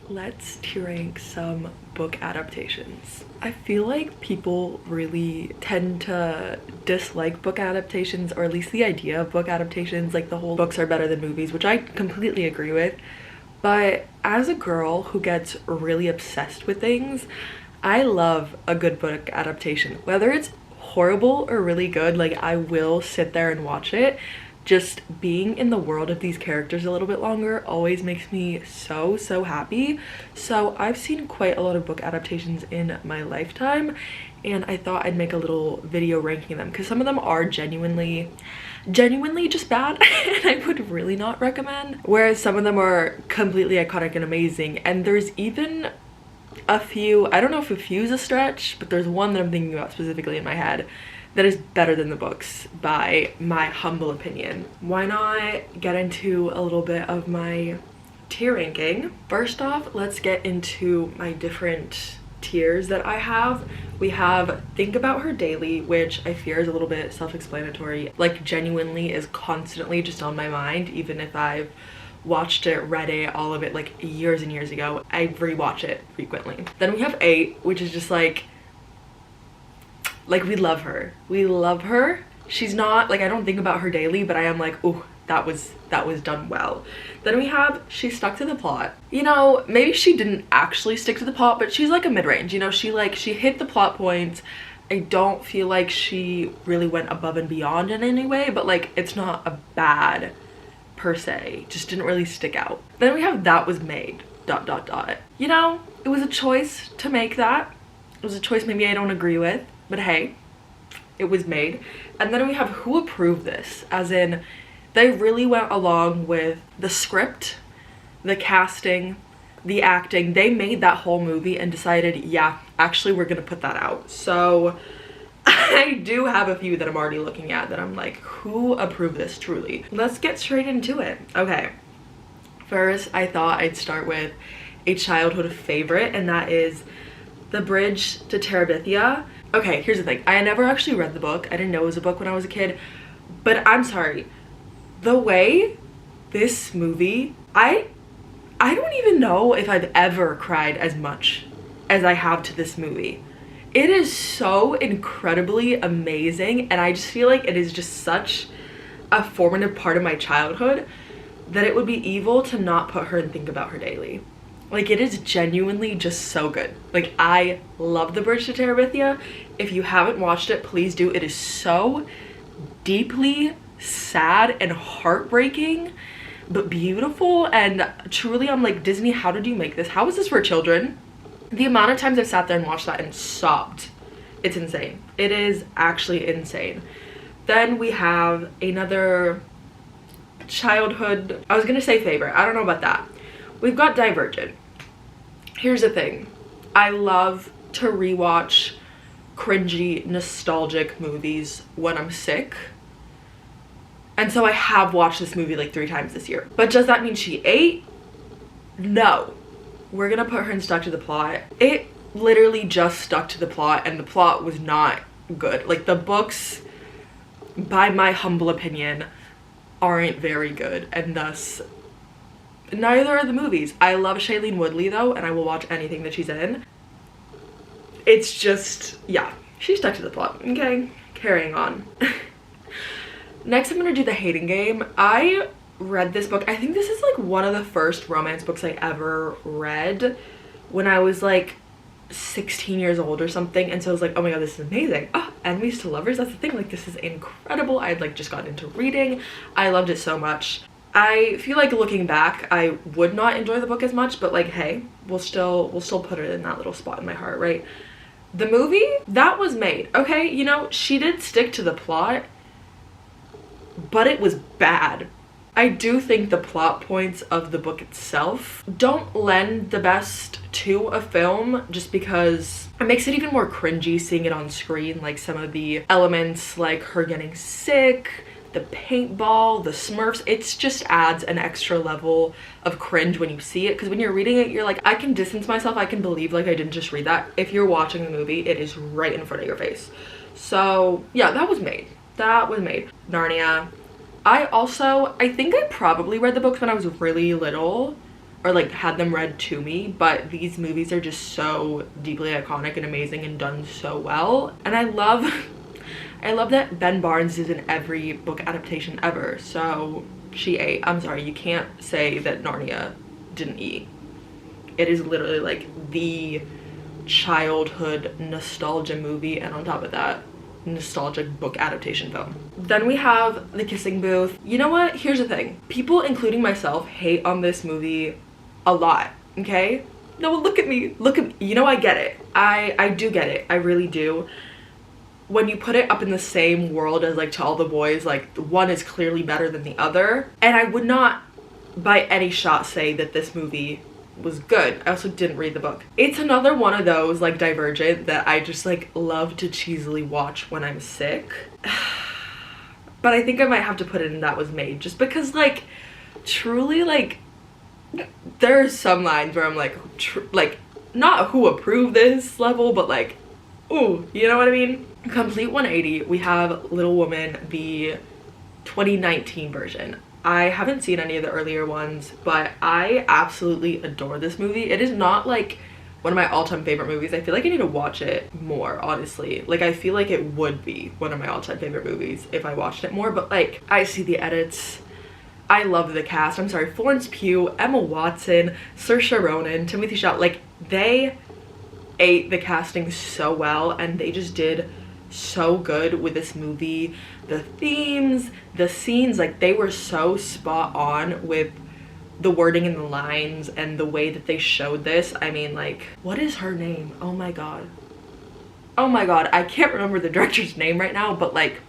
let's tier rank some book adaptations. I feel like people really tend to dislike book adaptations, or at least the idea of book adaptations, like the whole books are better than movies, which I completely agree with. But as a girl who gets really obsessed with things, I love a good book adaptation. Whether it's horrible or really good, like I will sit there and watch it. Just being in the world of these characters a little bit longer always makes me so happy. So I've seen quite a lot of book adaptations in my lifetime, and I thought I'd make a little video ranking them because some of them are genuinely just bad and I would really not recommend, whereas some of them are completely iconic and amazing. And there's even a few, I don't know if a few is a stretch, but there's one that I'm thinking about specifically in my head that is better than the books by my humble opinion. Why not get into a little bit of my tier ranking? First off, let's get into my different tiers that I have. We have Think About Her Daily, which I fear is a little bit self-explanatory, like genuinely is constantly just on my mind, even if I've watched it, read it, all of it like years and years ago. I rewatch it frequently. Then we have 8, which is just like we love her. We love her. She's not like, I don't think about her daily, but I am like, oh, that was done well. Then we have She Stuck to the Plot. You know, maybe she didn't actually stick to the plot, but she's like a mid-range, you know, she hit the plot points. I don't feel like she really went above and beyond in any way, but like it's not a bad per se, just didn't really stick out. Then we have That Was Made ... You know, it was a choice to make that. It was a choice maybe I don't agree with, but hey, it was made. And then we have Who Approved This, as in they really went along with the script, the casting, the acting. They made that whole movie and decided, yeah, actually we're gonna put that out. So I do have a few that I'm already looking at that I'm like, who approved this truly? Let's get straight into it. Okay, first I thought I'd start with a childhood favorite, and that is The Bridge to Terabithia. Okay, here's the thing. I never actually read the book. I didn't know it was a book when I was a kid, but I'm sorry. The way this movie, I don't even know if I've ever cried as much as I have to this movie. It is so incredibly amazing, and I just feel like it is just such a formative part of my childhood that it would be evil to not put her and Think About Her Daily. Like, it is genuinely just so good. Like, I love The Bridge to Terabithia. If you haven't watched it, please do. It is so deeply sad and heartbreaking, but beautiful. And truly, I'm like, Disney, how did you make this? How is this for children? The amount of times I've sat there and watched that and sobbed, it's insane. It is actually insane. Then we have another childhood, I was gonna say favorite, I don't know about that. We've got Divergent. Here's the thing, I love to rewatch cringy, nostalgic movies when I'm sick. And so I have watched this movie like 3 times this year. But does that mean she ate? No. We're gonna put her in Stuck to the Plot. It literally just stuck to the plot, and the plot was not good. Like, the books, by my humble opinion, aren't very good, and thus neither are the movies. I love Shailene Woodley though, and I will watch anything that she's in. It's just, yeah, she stuck to the plot. Okay, carrying on. Next, I'm gonna do The Hating Game. I read this book, I think this is like one of the first romance books I ever read when I was like 16 years old or something, and so I was like, oh my god, this is amazing. Enemies to lovers, that's the thing, like this is incredible. I had like just gotten into reading. I loved it so much. I feel like looking back I would not enjoy the book as much, but like, hey, we'll still put it in that little spot in my heart, right? The movie, That Was Made. Okay, you know, she did stick to the plot, but it was bad. I do think the plot points of the book itself don't lend the best to a film, just because it makes it even more cringy seeing it on screen. Like some of the elements, like her getting sick, the paintball, the Smurfs, it just adds an extra level of cringe when you see it, because when you're reading it you're like, I can distance myself, I can believe like I didn't just read that. If you're watching the movie, it is right in front of your face. So yeah, That Was Made. That Was Made. Narnia. I think I probably read the books when I was really little, or like had them read to me, but these movies are just so deeply iconic and amazing and done so well. And I love that Ben Barnes is in every book adaptation ever, so she ate. I'm sorry, you can't say that Narnia didn't eat. It is literally like the childhood nostalgia movie, and on top of that, nostalgic book adaptation film. Then we have The Kissing Booth. You know what? Here's the thing. People, including myself, hate on this movie a lot, okay? No, look at me. Look at me. You know, I get it. I do get it. I really do. When you put it up in the same world as like To All the Boys, like one is clearly better than the other. And I would not by any shot say that this movie was good. I also didn't read the book. It's another one of those like Divergent that I just like love to cheesily watch when I'm sick. But I think I might have to put it in That Was Made, just because like truly like there are some lines where I'm like not who approved this level, but like ooh, you know what I mean? Complete 180. We have Little Woman, the 2019 version. I haven't seen any of the earlier ones, but I absolutely adore this movie. It is not like one of my all-time favorite movies. I feel like I need to watch it more, honestly. Like I feel like it would be one of my all-time favorite movies if I watched it more, but like I see the edits. I love the cast. I'm sorry, Florence Pugh, Emma Watson, Saoirse Ronan, Timothy Chalamet, like they ate the casting so well, and they just did so good with this movie. The themes, the scenes, like they were so spot on with the wording and the lines and the way that they showed this. I mean, like, what is her name? Oh my god, I can't remember the director's name right now, but like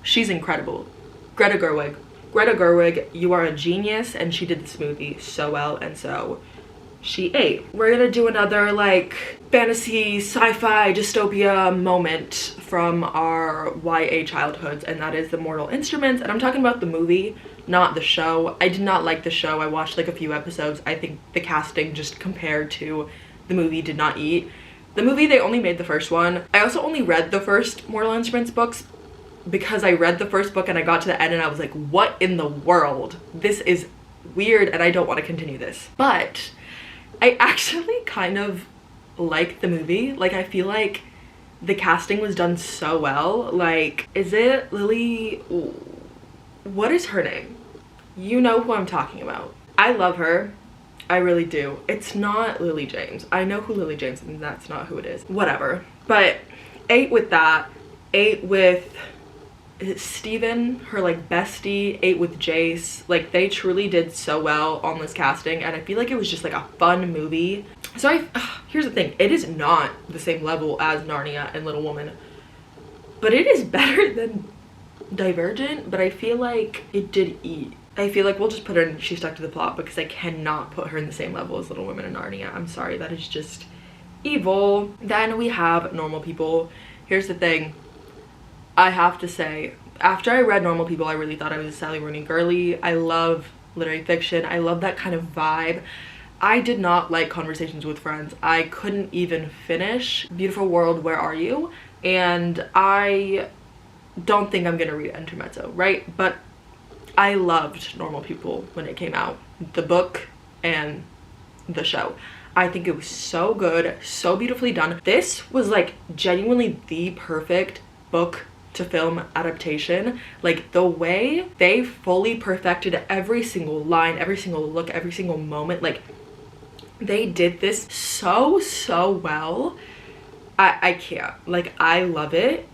she's incredible. Greta Gerwig, you are a genius, and she did this movie so well, and so she ate. We're gonna do another like fantasy sci-fi dystopia moment from our YA childhoods, and that is The Mortal Instruments. And I'm talking about the movie, not the show. I did not like the show. I watched like a few episodes. I think the casting just compared to the movie did not eat. The movie, they only made the first one. I also only read the first Mortal Instruments books because I read the first book and I got to the end and I was like, what in the world? This is weird and I don't want to continue this. But I actually kind of like the movie. Like I feel like the casting was done so well. Like, is it Lily? What is her name? You know who I'm talking about. I love her. I really do. It's not Lily James. I know who Lily James is, and that's not who it is. Whatever. But ate with that. Ate with Steven, her like bestie. Ate with Jace. Like they truly did so well on this casting, and I feel like it was just like a fun movie. So here's the thing, it is not the same level as Narnia and Little Woman, but it is better than Divergent. But I feel like it did eat. I feel like we'll just put her in She Stuck to the Plot, because I cannot put her in the same level as Little Women and Narnia. I'm sorry, that is just evil. Then we have Normal People. Here's the thing, I have to say, after I read Normal People, I really thought I was a Sally Rooney girly. I love literary fiction. I love that kind of vibe. I did not like Conversations with Friends. I couldn't even finish Beautiful World, Where Are You? And I don't think I'm gonna read Intermezzo, right? But I loved Normal People when it came out, the book and the show. I think it was so good, so beautifully done. This was like genuinely the perfect book to film adaptation. Like the way they fully perfected every single line, every single look, every single moment, like they did this so well. I can't, like I love it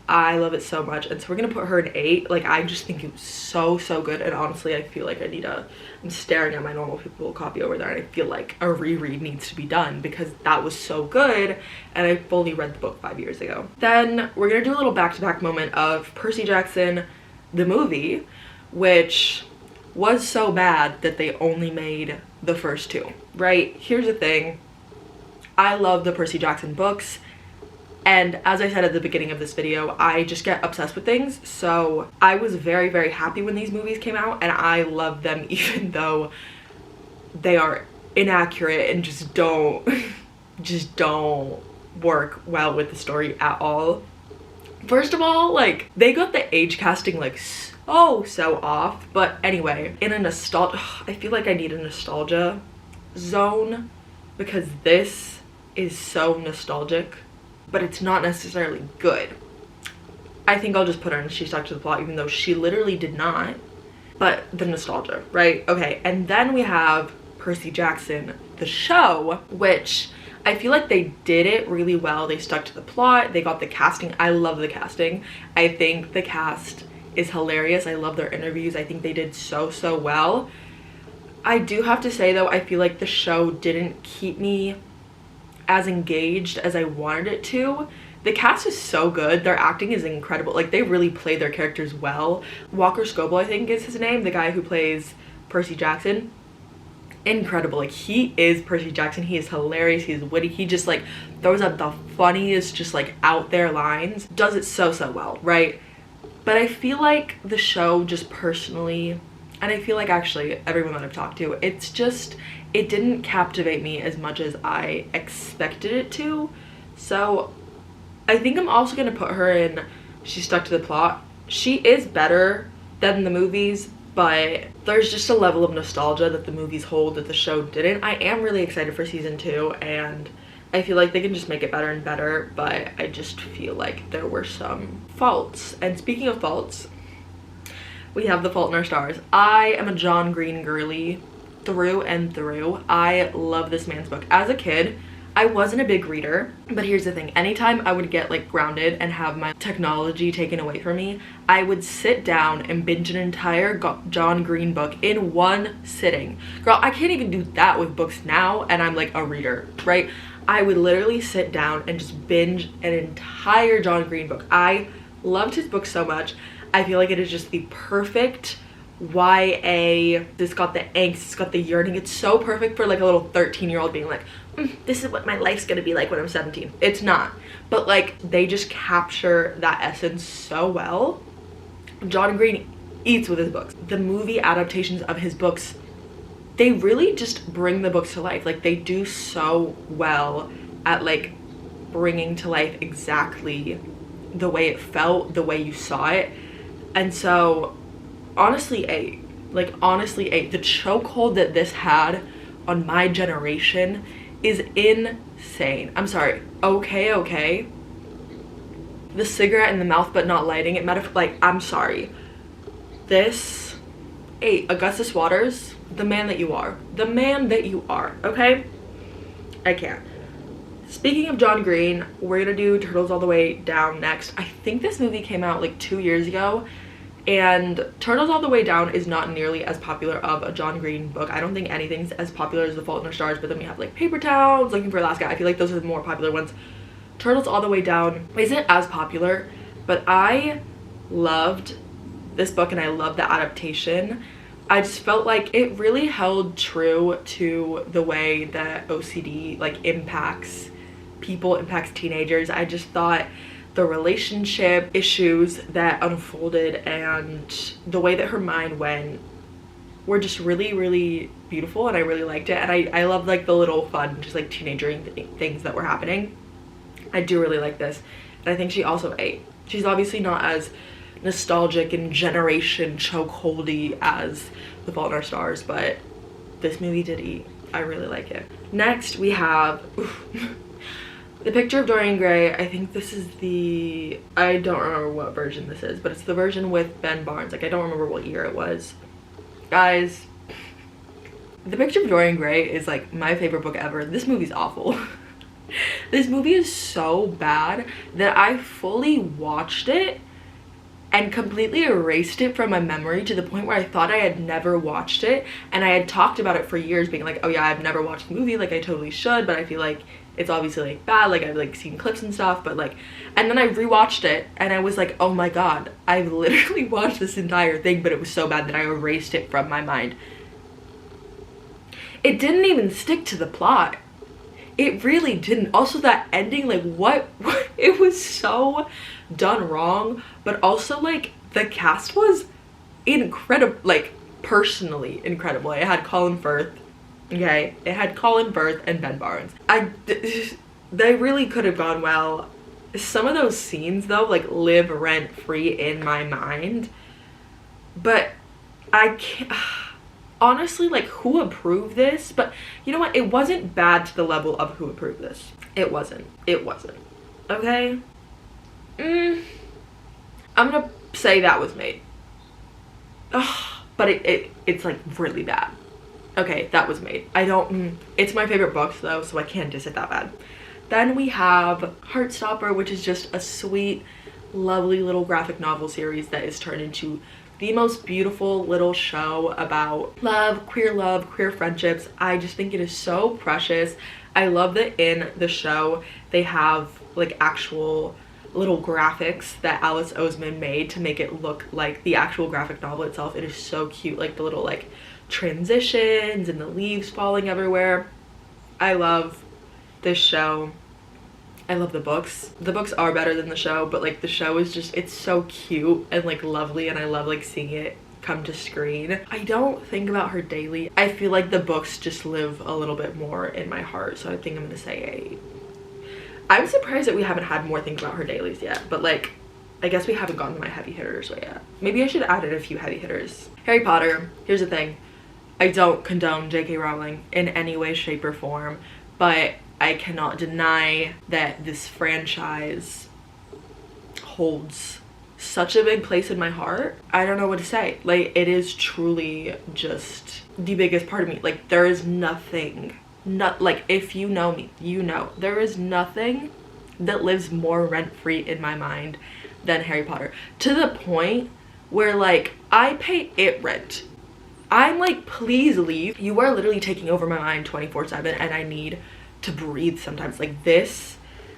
so much. And so we're gonna put her in 8. Like I just think it was so good, and honestly I feel like I'm staring at my Normal People copy over there, and I feel like a reread needs to be done because that was so good, and I fully read the book 5 years ago. Then we're gonna do a little back-to-back moment of Percy Jackson the movie, which was so bad that they only made the first 2, right? Here's the thing, I love the Percy Jackson books, and as I said at the beginning of this video, I just get obsessed with things. So I was very happy when these movies came out, and I love them even though they are inaccurate and just don't work well with the story at all. First of all, like they got the age casting like so off. But anyway, in a nostalgia, I feel like I need a nostalgia zone because this is so nostalgic, but it's not necessarily good. I think I'll just put her in she stuck to the plot, even though she literally did not. But the nostalgia, right? Okay, and then we have Percy Jackson, the show, which I feel like they did it really well. They stuck to the plot. They got the casting. I love the casting. I think the cast is hilarious. I love their interviews. I think they did so well. I do have to say though, I feel like the show didn't keep me as engaged as I wanted it to. The cast is so good. Their acting is incredible. Like, they really play their characters well. Walker Scobell, I think is his name, the guy who plays Percy Jackson. Incredible. Like, he is Percy Jackson. He is hilarious. He's witty. He just like throws up the funniest, just like out there lines. Does it so well, right? But I feel like the show just personally, and I feel like actually everyone that I've talked to, it's just, it didn't captivate me as much as I expected it to. So I think I'm also gonna put her in she stuck to the plot. She is better than the movies, but there's just a level of nostalgia that the movies hold that the show didn't. I am really excited for season 2, and I feel like they can just make it better and better, but I just feel like there were some faults. And speaking of faults, we have The Fault in Our Stars. I am a John Green girly through and through. I love this man's book. As a kid, I wasn't a big reader, but here's the thing. Anytime I would get like grounded and have my technology taken away from me, I would sit down and binge an entire John Green book in one sitting. Girl, I can't even do that with books now, and I'm like a reader, right? I would literally sit down and just binge an entire John Green book. I loved his book so much. I feel like it is just the perfect YA. It's got the angst, it's got the yearning. It's so perfect for like a little 13-year-old being like, this is what my life's gonna be like when I'm 17. It's not, but like they just capture that essence so well. John Green eats with his books. The movie adaptations of his books, they really just bring the books to life. Like, they do so well at like bringing to life exactly the way it felt, the way you saw it. And so honestly, the chokehold that this had on my generation is insane. I'm sorry. Okay. The cigarette in the mouth but not lighting it, like, I'm sorry. This, Augustus Waters, the man that you are. The man that you are, okay? I can't. Speaking of John Green, we're gonna do Turtles All the Way Down next. I think this movie came out like 2 years ago, and Turtles All the Way Down is not nearly as popular of a John Green book. I don't think anything's as popular as The Fault in Our Stars, but then we have like Paper Towns, Looking for Alaska. I feel like those are the more popular ones. Turtles All the Way Down isn't as popular, but I loved this book and I love the adaptation. I just felt like it really held true to the way that OCD like impacts people, impacts teenagers. I just thought the relationship issues that unfolded and the way that her mind went were just really beautiful, and I really liked it. And I love like the little fun just like teenager things that were happening. I do really like this, and I think she also ate. She's obviously not as nostalgic and generation chokeholdy as The Fault in Our Stars, but this movie did eat. I really like it. Next we have The Picture of Dorian Gray. I think this is I don't remember what version this is, but it's the version with Ben Barnes. Like, I don't remember what year it was. Guys, The Picture of Dorian Gray is like my favorite book ever. This movie's awful. This movie is so bad that I fully watched it and completely erased it from my memory to the point where I thought I had never watched it, and I had talked about it for years being like, oh yeah, I've never watched the movie, like I totally should, but I feel like it's obviously like bad, like I've like seen clips and stuff, but like, and then I rewatched it and I was like, oh my god, I've literally watched this entire thing, but it was so bad that I erased it from my mind. It didn't even stick to the plot. It really didn't. Also, that ending, like what it was so done wrong, but also like the cast was incredible, like personally incredible. It had Colin Firth, okay? It had Colin Firth and Ben Barnes. They really could have gone well. Some of those scenes though like live rent free in my mind, but I can't. honestly, like, who approved this? But you know what? It wasn't bad to the level of who approved this. It wasn't. It wasn't. Okay? I'm gonna say that was made. Ugh, but it's like really bad. Okay, that was made. I don't, it's my favorite books though, so I can't diss it that bad. Then we have Heartstopper, which is just a sweet, lovely little graphic novel series that is turned into the most beautiful little show about love, queer friendships. I just think it is so precious. I love that in the show they have like actual little graphics that Alice Oseman made to make it look like the actual graphic novel itself. It is so cute, like the little like transitions and the leaves falling everywhere. I love this show. I love the books. The books are better than the show, but like the show is just, it's so cute and like lovely, and I love like seeing it come to screen. I don't think about her daily. I feel like the books just live a little bit more in my heart, so I think I'm gonna say I'm surprised that we haven't had more things about her dailies yet, but like I guess we haven't gotten to my heavy hitters yet. Maybe I should add in a few heavy hitters. Harry Potter, here's the thing. I don't condone J.K. Rowling in any way, shape, or form, but I cannot deny that this franchise holds such a big place in my heart. I don't know what to say. Like, it is truly just the biggest part of me. Like, there is nothing, like, if you know me, you know, there is nothing that lives more rent-free in my mind than Harry Potter. To the point where, like, I pay it rent. I'm like, please leave. You are literally taking over my mind 24/7, and I need to breathe sometimes. Like this,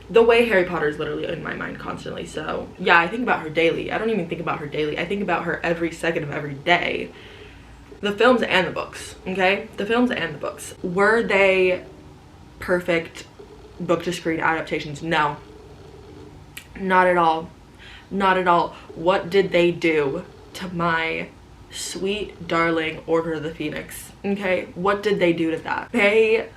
the way Harry Potter is literally in my mind constantly. So yeah, I think about her daily. I don't even think about her daily. I think about her every second of every day. The films and the books, okay? The films and the books. Were they perfect book to screen adaptations? No. Not at all. Not at all. What did they do to my sweet darling Order of the Phoenix? Okay, what did they do to that? They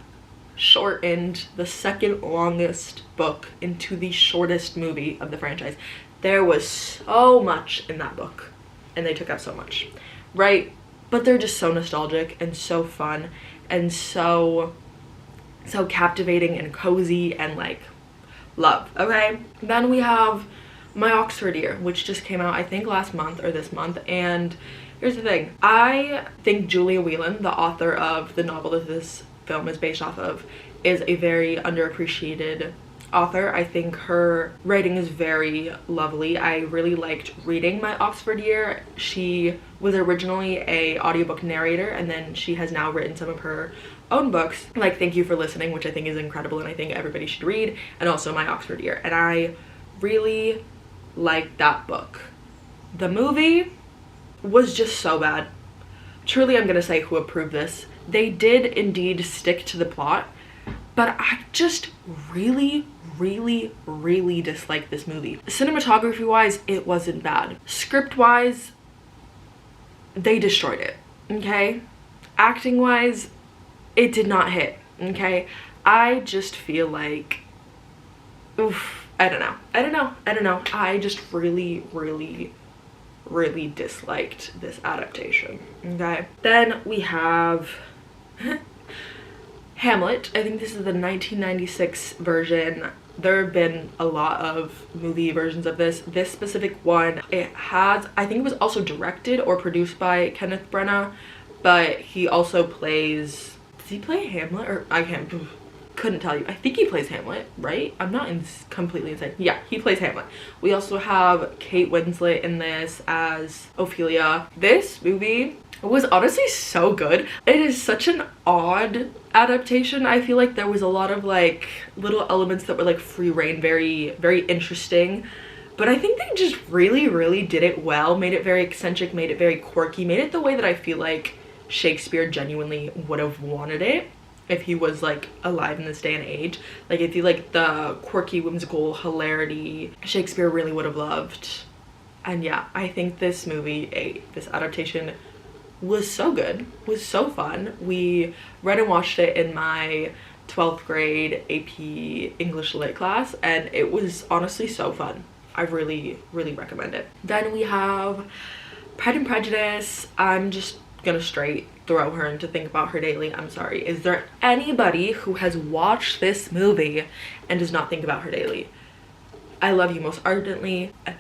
shortened the second longest book into the shortest movie of the franchise. There was so much in that book and they took out so much, right? But they're just so nostalgic and so fun and so captivating and cozy and like love. Okay, then we have My Oxford Year, which just came out I think last month or this month. And here's the thing, I think Julia Whelan, the author of the novel that this film is based off of, is a very underappreciated author. I think her writing is very lovely. I really liked reading My Oxford Year. She was originally a audiobook narrator, and then she has now written some of her own books, like Thank You for Listening, which I think is incredible and I think everybody should read, and also My Oxford Year. And I really liked that book. The movie was just so bad. Truly, I'm gonna say who approved this. They did indeed stick to the plot, but I just really dislike this movie. Cinematography wise, it wasn't bad. Script wise, they destroyed it, okay? Acting wise, it did not hit, okay? I just feel like, oof, I don't know. I just really disliked this adaptation, okay? Then we have Hamlet. I think this is the 1996 version. There have been a lot of movie versions of this. This specific one, it has, I think it was also directed or produced by Kenneth Branagh, but he also plays, does he play Hamlet? Or couldn't tell you. I think he plays Hamlet, right? I'm not completely insane. Yeah, he plays Hamlet. We also have Kate Winslet in this as Ophelia. This movie was honestly so good. It is such an odd adaptation. I feel like there was a lot of like little elements that were like free reign, very interesting, but I think they just really did it well, made it very eccentric, made it very quirky, made it the way that I feel like Shakespeare genuinely would have wanted it if he was like alive in this day and age. Like I feel like the quirky, whimsical hilarity Shakespeare really would have loved. And yeah, I think this movie, this adaptation was so good, was so fun. We read and watched it in my 12th grade AP English Lit class, and it was honestly so fun. I really recommend it. Then we have Pride and Prejudice. I'm just gonna straight throw her into Think About Her Daily. I'm sorry. Is there anybody who has watched this movie and does not think about her daily? I love you most ardently. I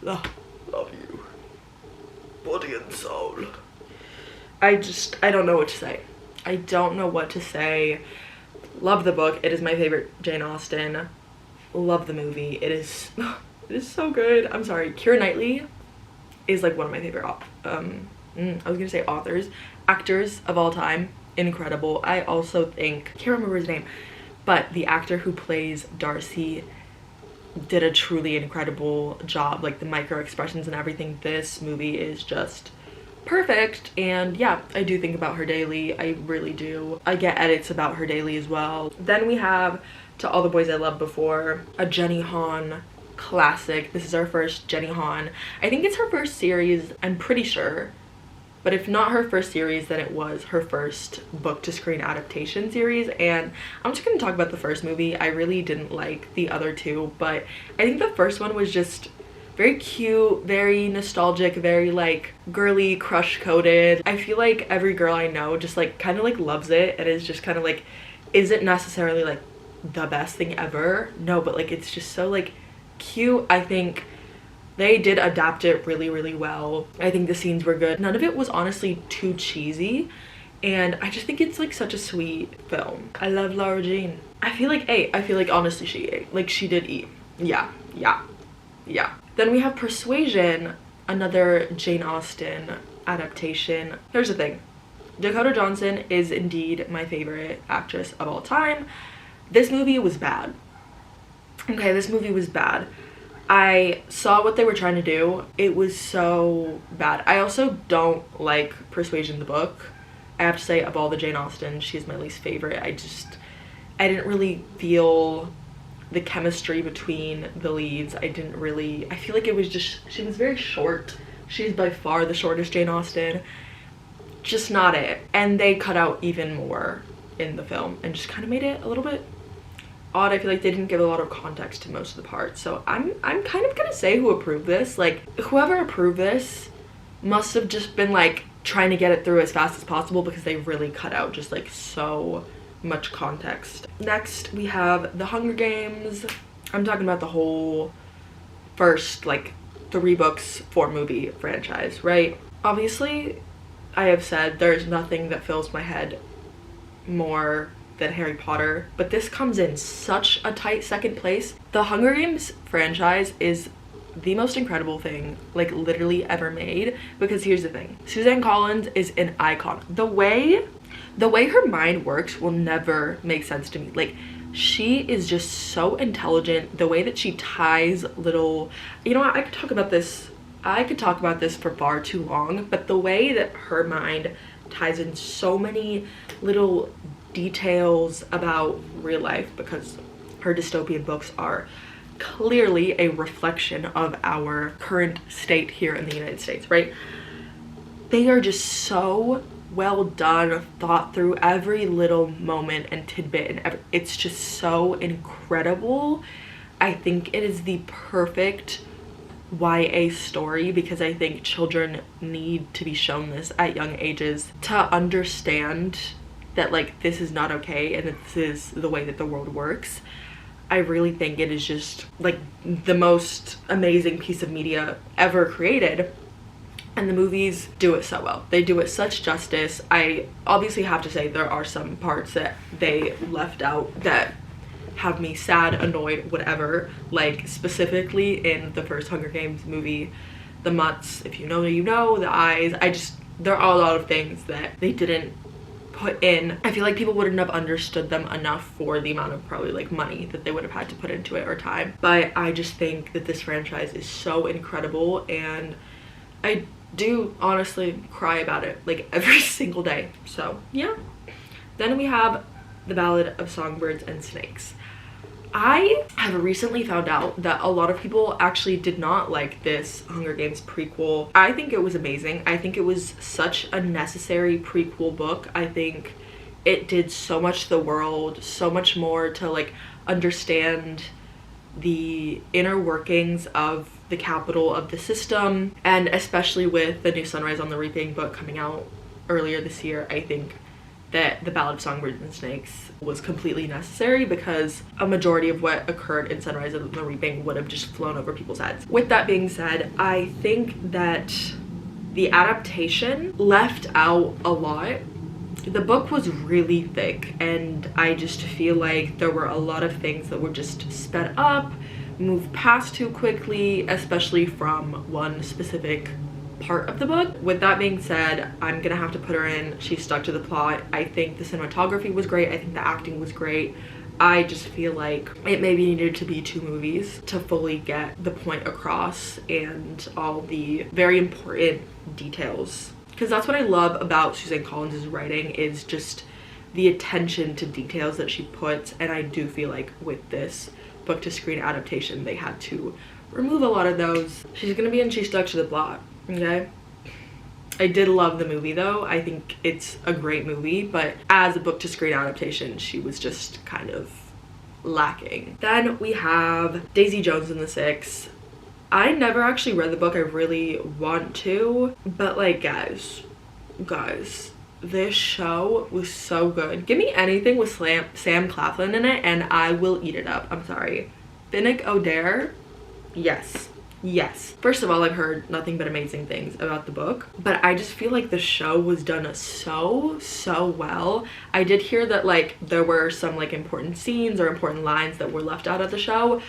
love you. Body and soul. I don't know what to say. I don't know what to say. Love the book. It is my favorite Jane Austen. Love the movie. It is so good. I'm sorry. Keira Knightley is like one of my favorite I was gonna say authors, actors of all time. Incredible. I also think, can't remember his name, but the actor who plays Darcy did a truly incredible job. Like the micro expressions and everything. This movie is just perfect. And yeah, I do think about her daily. I really do. I get edits about her daily as well. Then we have To All the Boys I Loved Before, a Jenny Han classic. This is our first Jenny Han. I think it's her first series, I'm pretty sure. But if not her first series, then it was her first book to screen adaptation series. And I'm just gonna talk about the first movie. I really didn't like the other two, but I think the first one was just very cute, very nostalgic, very like girly, crush coded. I feel like every girl I know just like kind of like loves it and is just kind of like, isn't necessarily like the best thing ever. No, but like it's just so like cute. I think they did adapt it really, really well. I think the scenes were good. None of it was honestly too cheesy. And I just think it's like such a sweet film. I love Laura Jean. I feel like honestly she ate. Like she did eat. Yeah. Then we have Persuasion, another Jane Austen adaptation. Here's the thing. Dakota Johnson is indeed my favorite actress of all time. This movie was bad. Okay, this movie was bad. I saw what they were trying to do. It was so bad. I also don't like Persuasion the book. I have to say, of all the Jane Austen, she's my least favorite. I didn't really feel the chemistry between the leads. I feel like it was just, she was very short. She's by far the shortest Jane Austen. Just not it. And they cut out even more in the film and just kind of made it a little bit odd. I feel like they didn't give a lot of context to most of the parts. So I'm kind of gonna say who approved this. Like whoever approved this must have just been like trying to get it through as fast as possible because they really cut out just like so much context. Next we have The Hunger Games. I'm talking about the whole first like 3 books 4 movie franchise, right? Obviously I have said there's nothing that fills my head more than Harry Potter, but this comes in such a tight second place. The Hunger Games franchise is the most incredible thing like literally ever made, because here's the thing. Suzanne Collins is an icon. The way her mind works will never make sense to me. Like she is just so intelligent. The way that she ties little, you know what, I could talk about this for far too long, but the way that her mind ties in so many little details about real life, because her dystopian books are clearly a reflection of our current state here in the United States, right? They are just so well done, thought through, every little moment and tidbit, and it's just so incredible. I think it is the perfect YA story because I think children need to be shown this at young ages to understand that like this is not okay and that this is the way that the world works. I really think it is just like the most amazing piece of media ever created, and the movies do it so well. They do it such justice. I obviously have to say there are some parts that they left out that have me sad, annoyed, whatever. Like specifically in the first Hunger Games movie, the mutts, if you know, you know, the eyes. There are a lot of things that they didn't put in. I feel like people wouldn't have understood them enough for the amount of probably like money that they would have had to put into it or time. But I just think that this franchise is so incredible, and I do honestly cry about it like every single day. So yeah. Then we have The Ballad of Songbirds and Snakes. I have recently found out that a lot of people actually did not like this Hunger Games prequel. I think it was amazing. I think it was such a necessary prequel book. I think it did so much to the world, so much more to like understand the inner workings of the capital of the system, and especially with the new Sunrise on the Reaping book coming out earlier this year, I think that the Ballad of Songbirds and Snakes was completely necessary because a majority of what occurred in Sunrise and the Reaping would have just flown over people's heads. With that being said, I think that the adaptation left out a lot. The book was really thick, and I just feel like there were a lot of things that were just sped up, moved past too quickly, especially from one specific part of the book. With that being said, I'm gonna have to put her in. She stuck to the plot. I think the cinematography was great. I think the acting was great. I just feel like it maybe needed to be 2 movies to fully get the point across and all the very important details. Because that's what I love about Suzanne Collins' writing, is just the attention to details that she puts. And I do feel like with this book to screen adaptation, they had to remove a lot of those. She's gonna be in She Stuck to the Plot, okay? I did love the movie though. I think it's a great movie, but as a book to screen adaptation, she was just kind of lacking. Then we have Daisy Jones and the Six. I never actually read the book. I really want to, but like guys, this show was so good. Give me anything with Sam Claflin in it and I will eat it up. I'm sorry. Finnick Odair, yes. First of all, I've heard nothing but amazing things about the book, but I just feel like the show was done so well. I did hear that like there were some like important scenes or important lines that were left out of the show,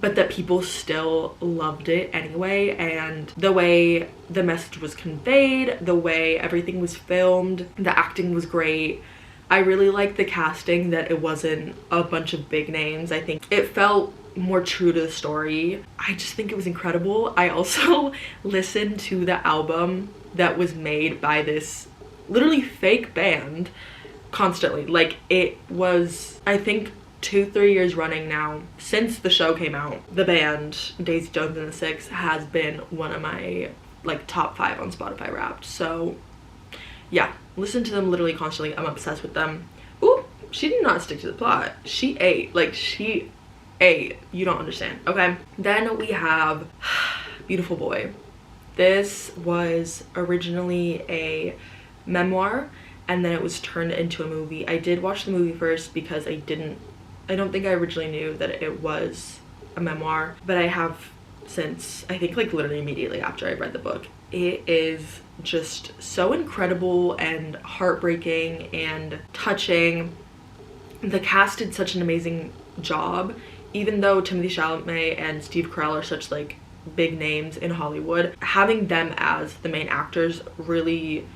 but that people still loved it anyway. And the way the message was conveyed, the way everything was filmed, the acting was great. I really liked the casting, that it wasn't a bunch of big names. I think it felt more true to the story. I just think it was incredible. I also listened to the album that was made by this literally fake band constantly. Like, it was, I think, 2-3 years running now since the show came out. The band Daisy Jones and the Six has been one of my like top 5 on Spotify Wrapped. So yeah, listen to them literally constantly. I'm obsessed with them. Ooh, she did not stick to the plot. She ate. You don't understand. Okay, then we have Beautiful Boy. This was originally a memoir and then it was turned into a movie. I did watch the movie first because I don't think I originally knew that it was a memoir, but I have since, I think like literally immediately after I read the book. It is just so incredible and heartbreaking and touching. The cast did such an amazing job, even though Timothée Chalamet and Steve Carell are such like big names in Hollywood. Having them as the main actors really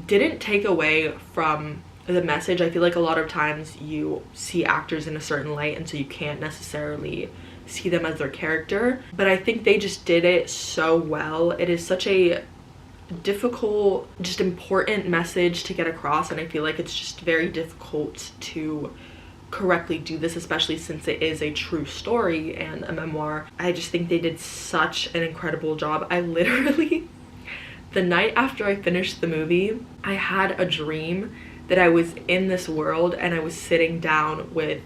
didn't take away from the message. I feel like a lot of times you see actors in a certain light and so you can't necessarily see them as their character, but I think they just did it so well. It is such a difficult, just important message to get across, and I feel like it's just very difficult to correctly do this, especially since it is a true story and a memoir. I just think they did such an incredible job. I literally, the night after I finished the movie, I had a dream that I was in this world and I was sitting down with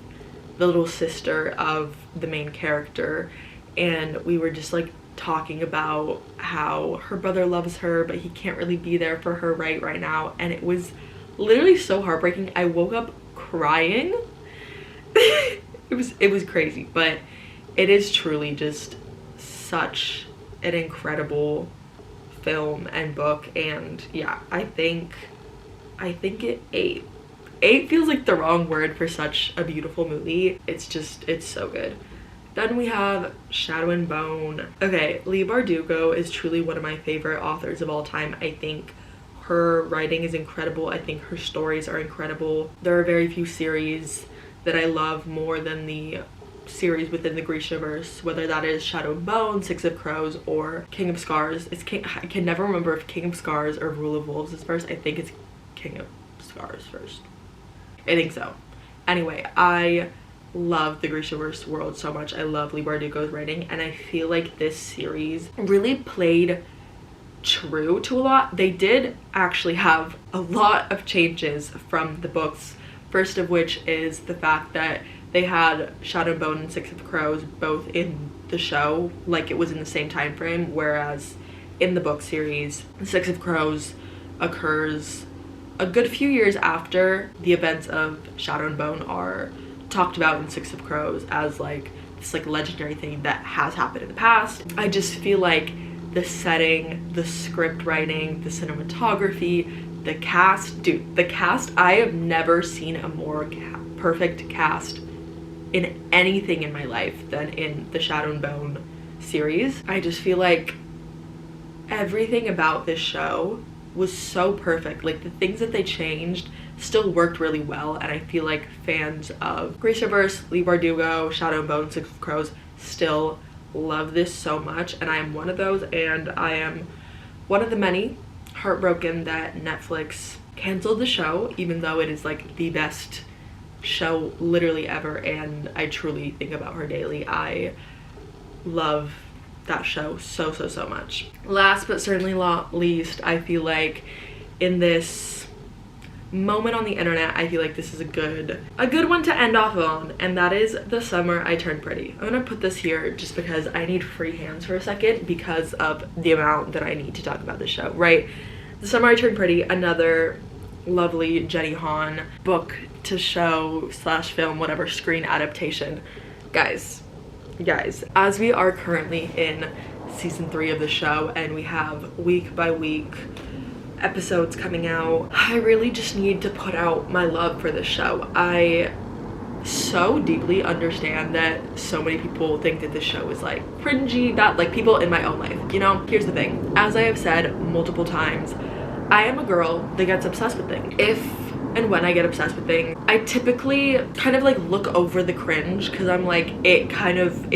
the little sister of the main character, and we were just like talking about how her brother loves her but he can't really be there for her right now, and it was literally so heartbreaking. I woke up crying. it was crazy, but it is truly just such an incredible film and book. And yeah, I think it ate. 8 feels like the wrong word for such a beautiful movie. It's so good. Then we have Shadow and Bone. Okay, Leigh Bardugo is truly one of my favorite authors of all time. I think her writing is incredible. I think her stories are incredible. There are very few series that I love more than the series within the Grishaverse, whether that is Shadow and Bone, Six of Crows, or King of Scars. I can never remember if King of Scars or Rule of Wolves is first. I think it's King of Scars first. I think so. Anyway, I love the Grishaverse world so much. I love Leigh Bardugo's writing, and I feel like this series really played true to a lot. They did actually have a lot of changes from the books, first of which is the fact that they had Shadow and Bone and Six of Crows both in the show, like it was in the same time frame, whereas in the book series, Six of Crows occurs a good few years after the events of Shadow and Bone are talked about in Six of Crows as like this like legendary thing that has happened in the past. I just feel like the setting, the script writing, the cinematography, the cast, dude, the cast, I have never seen a more perfect cast in anything in my life than in the Shadow and Bone series. I just feel like everything about this show was so perfect. Like the things that they changed still worked really well, and I feel like fans of Graceverse, Leigh Bardugo, Shadow and Bone, Six of Crows still love this so much, and I am one of those, and I am one of the many heartbroken that Netflix canceled the show, even though it is like the best show literally ever, and I truly think about her daily. I love that show so much. Last but certainly not least, I feel like in this moment on the internet, I feel like this is a good one to end off on, and that is The Summer I Turned Pretty. I'm gonna put this here just because I need free hands for a second because of the amount that I need to talk about this show, right? The Summer I Turned Pretty, another lovely Jenny Han book to show / film, whatever, screen adaptation. Guys, as we are currently in season 3 of the show and we have week by week episodes coming out, I really just need to put out my love for this show. I so deeply understand that so many people think that this show is like cringy, that like people in my own life, you know? Here's the thing, as I have said multiple times, I am a girl that gets obsessed with things. If and when I get obsessed with things, I typically kind of like look over the cringe because I'm like, it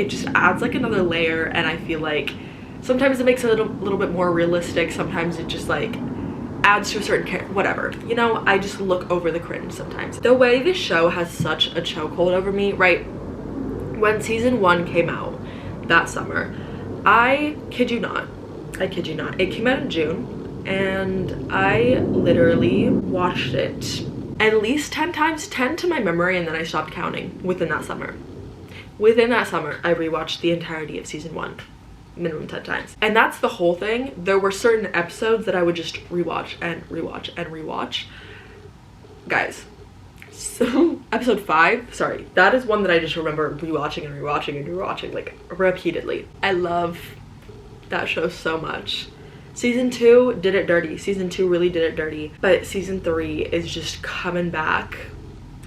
just adds like another layer, and I feel like sometimes it makes it a little bit more realistic, sometimes it just like adds to a certain whatever, you know? I just look over the cringe sometimes. The way this show has such a chokehold over me, right? When season 1 came out that summer, I kid you not, it came out in June, and I literally watched it at least 10 times, 10 to my memory, and then I stopped counting within that summer. Within that summer, I rewatched the entirety of season 1, minimum 10 times. And that's the whole thing. There were certain episodes that I would just rewatch and rewatch and rewatch. Guys, so episode 5, sorry, that is one that I just remember rewatching and rewatching and rewatching like repeatedly. I love that show so much. Season 2 did it dirty. Season 2 really did it dirty. But season 3 is just coming back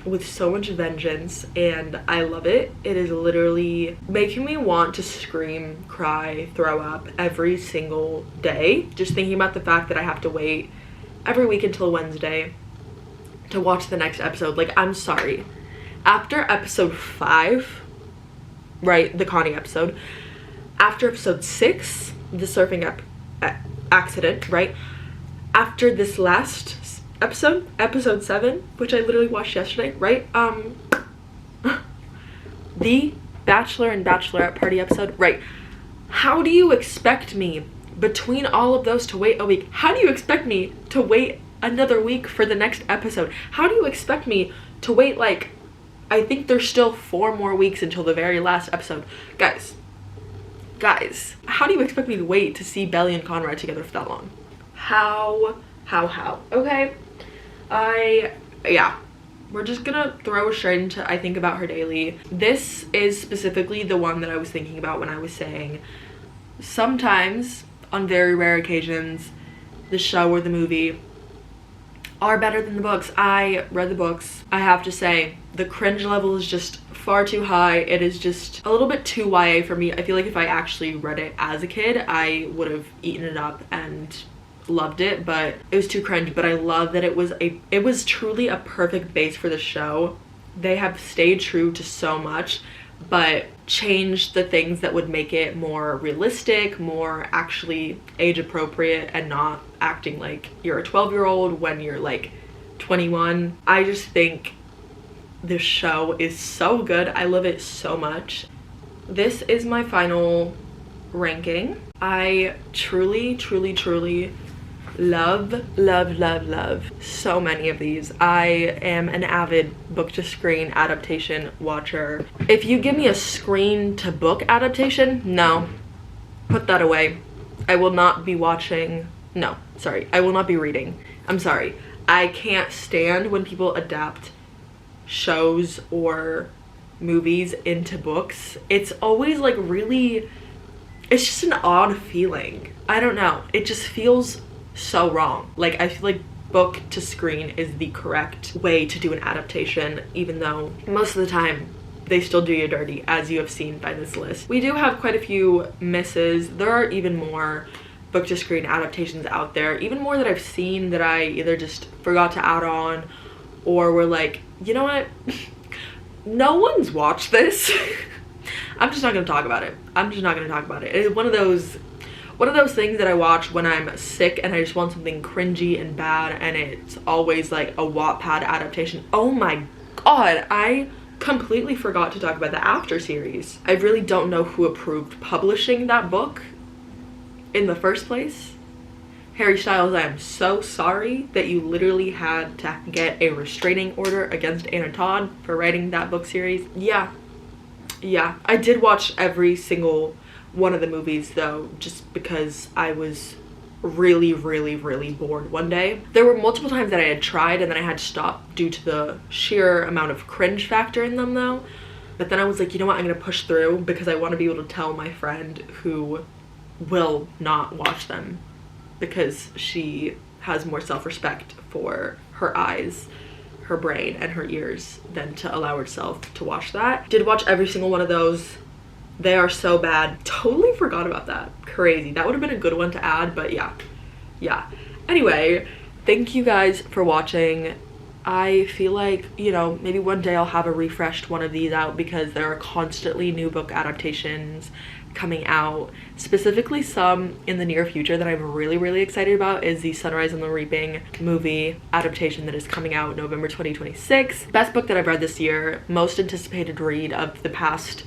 with so much vengeance, and I love it. It is literally making me want to scream, cry, throw up every single day. Just thinking about the fact that I have to wait every week until Wednesday to watch the next episode. Like, I'm sorry. After episode 5, right, the Connie episode, after episode 6, the surfing accident, right, after this last episode 7, which I literally watched yesterday, right, the Bachelor and Bachelorette party episode, right, how do you expect me between all of those to wait a week? How do you expect me to wait another week for the next episode? How do you expect me to wait, like, I think there's still 4 more weeks until the very last episode? Guys, how do you expect me to wait to see Belly and Conrad together for that long? How? Okay, yeah, we're just gonna throw straight into I think about her daily. This is specifically the one that I was thinking about when I was saying sometimes, on very rare occasions, the show or the movie are better than the books. I read the books. I have to say, the cringe level is just far too high. It is just a little bit too YA for me. I feel like if I actually read it as a kid, I would have eaten it up and loved it, but it was too cringe. But I love that it was truly a perfect base for the show. They have stayed true to so much, but changed the things that would make it more realistic, more actually age appropriate, and not acting like you're a 12-year-old when you're like 21. I just think this show is so good. I love it so much. This is my final ranking. I truly love so many of these. I am an avid book to screen adaptation watcher. If you give me a screen to book adaptation, no, put that away. I will not be watching, no, sorry, I will not be reading I'm sorry, I can't stand when people adapt shows or movies into books. It's always like really, it's just an odd feeling. I don't know, it just feels so wrong. Like, I feel like book to screen is the correct way to do an adaptation, even though most of the time they still do you dirty, as you have seen by this list. We do have quite a few misses. There are even more book to screen adaptations out there, even more that I've seen that I either just forgot to add on or were like, you know what, no one's watched this. I'm just not gonna talk about it. I'm just not gonna talk about it. It's one of those things that I watch when I'm sick and I just want something cringy and bad, and it's always like a Wattpad adaptation. Oh my god, I completely forgot to talk about the After series. I really don't know who approved publishing that book in the first place. Harry Styles, I am so sorry that you literally had to get a restraining order against Anna Todd for writing that book series. Yeah, I did watch every single one of the movies though, just because I was really bored one day. There were multiple times that I had tried and then I had to stop due to the sheer amount of cringe factor in them though. But then I was like, you know what, I'm gonna push through because I want to be able to tell my friend who will not watch them because she has more self-respect for her eyes, her brain, and her ears than to allow herself to watch that. Did watch every single one of those. They are so bad. Totally forgot about that. Crazy. That would have been a good one to add, but yeah. Anyway, thank you guys for watching. I feel like, you know, maybe one day I'll have a refreshed one of these out because there are constantly new book adaptations coming out. Specifically some in the near future that I'm really excited about is the Sunrise on the Reaping movie adaptation that is coming out November 2026. Best book that I've read this year. Most anticipated read of the past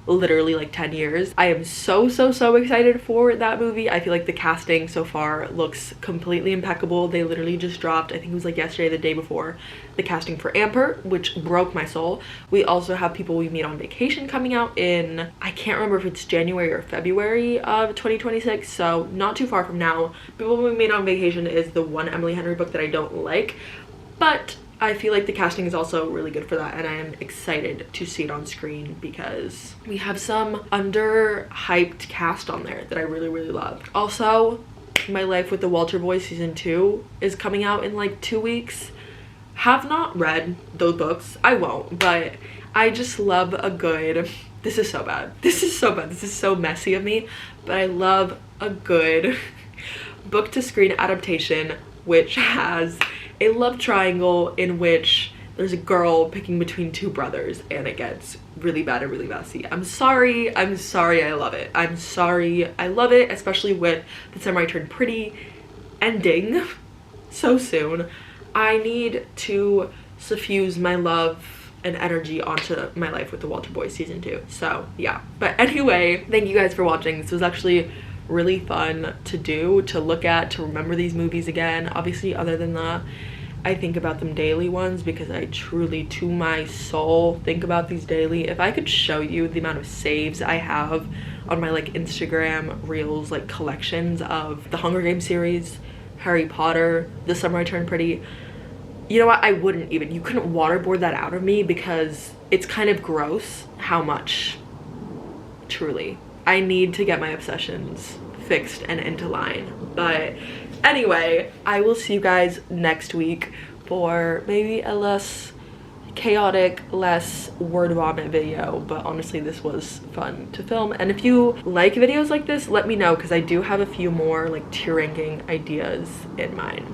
literally like 10 years. I am so excited for that movie. I feel like the casting so far looks completely impeccable. They literally just dropped, I think it was like yesterday, the day before, the casting for Amber, which broke my soul. We also have People We Meet on Vacation coming out in, I can't remember if it's January or February of 2026, so not too far from now. People We Meet on Vacation is the one Emily Henry book that I don't like, but I feel like the casting is also really good for that, and I am excited to see it on screen because we have some under-hyped cast on there that I really love. Also, My Life with the Walter Boy season 2 is coming out in like 2 weeks. Have not read those books. I won't, but I just love a good, this is so bad. This is so messy of me, but I love a good book to screen adaptation which has a love triangle in which there's a girl picking between two brothers and it gets really bad and really messy. I'm sorry, I love it. I'm sorry, I love it, especially with The Summer I Turned Pretty ending so soon. I need to suffuse my love and energy onto My Life with the Walter Boy season 2. So yeah, but anyway, thank you guys for watching. This was actually really fun to do, to look at, to remember these movies again. Obviously, other than that, I think about them daily ones because I truly, to my soul, think about these daily. If I could show you the amount of saves I have on my like Instagram reels, like collections of the Hunger Games series, Harry Potter, The Summer I Turned Pretty, you know what, I wouldn't even, you couldn't waterboard that out of me because it's kind of gross how much, truly. I need to get my obsessions fixed and into line. But anyway, I will see you guys next week for maybe a less chaotic, less word vomit video. But honestly, this was fun to film. And if you like videos like this, let me know because I do have a few more like tier ranking ideas in mind.